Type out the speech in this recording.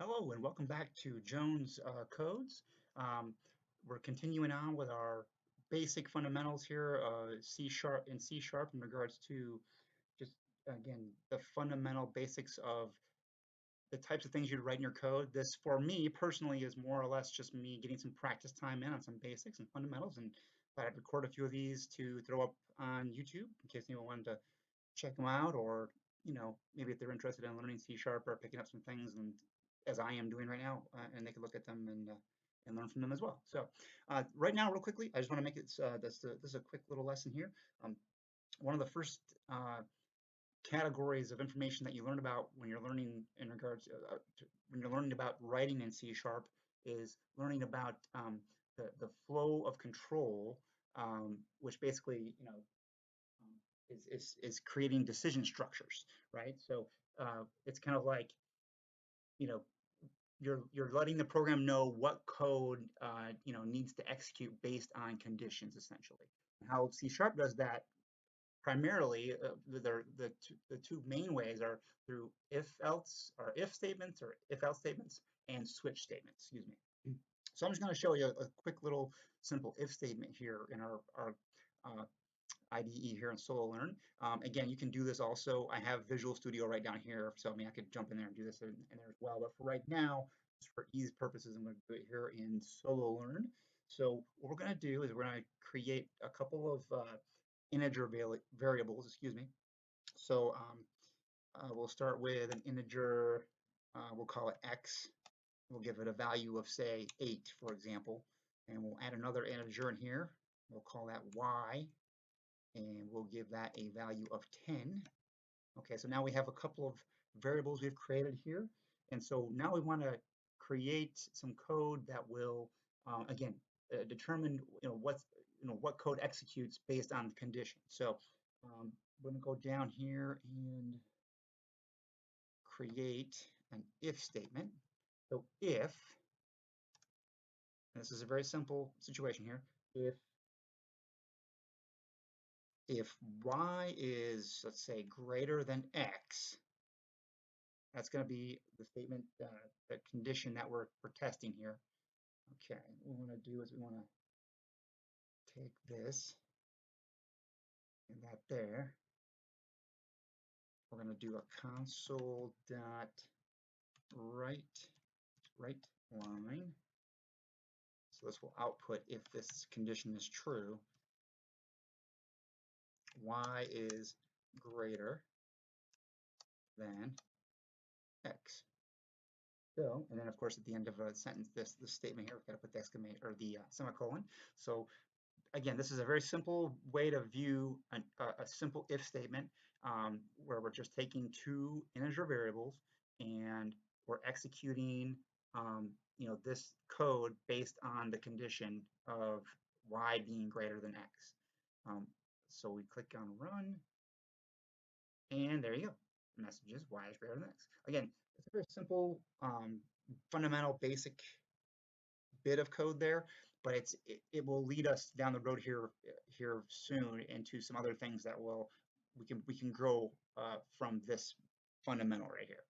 Hello and welcome back to Jones Codes. Um, we're continuing on with our basic fundamentals here, C sharp and C sharp in regards to just again the fundamental basics of the types of things you'd write in your code. This for me personally is more or less just me getting some practice time in on some basics and fundamentals, and thought I'd record a few of these to throw up on YouTube in case anyone wanted to check them out, or maybe if they're interested in learning C sharp or picking up some things, and as I am doing right now, and they can look at them and learn from them as well. So right now, real quickly, I just want to make it this is a quick little lesson here. Um, One of the first categories of information that you learn about when you're learning in regards when you're learning about writing in C sharp is learning about the flow of control, which basically is creating decision structures, right? So it's kind of like, you know, you're letting the program know what code needs to execute based on conditions, essentially. How C sharp does that primarily, the two main ways are through if else or if statements or if else statements and switch statements. Excuse me. So I'm just going to show you a quick little simple if statement here in our IDE here in Solo Learn. Again, you can do this also. I have Visual Studio right down here, so I mean I could jump in there and do this in there as well. But for right now, just for ease purposes, I'm going to do it here in Solo Learn. So what we're going to do is we're going to create a couple of integer variables. Excuse me. So we'll start with an integer. We'll call it x. We'll give it a value of say 8, for example, and we'll add another integer in here. We'll call that y, and we'll give that a value of 10. Okay, so now we have a couple of variables we've created here. And so now we want to create some code that will, again, determine what code executes based on the condition. So I'm going to go down here and create an if statement. So if, and this is a very simple situation here, if y is, let's say, greater than x, that's going to be the statement, the condition that we're testing here. Okay, what we want to do is we want to take this and that there. We're going to do a console dot write line. So this will output if this condition is true. Y is greater than x. So, and then of course at the end of a sentence, this statement here, we've got to put the exclamation or the semicolon. So again, this is a very simple way to view a simple if statement, where we're just taking two integer variables and we're executing this code based on the condition of y being greater than x. So we click on run, and there you go. The message is y is greater than x. Again, it's a very simple, fundamental, basic bit of code there, but it will lead us down the road here soon into some other things that we can grow from this fundamental right here.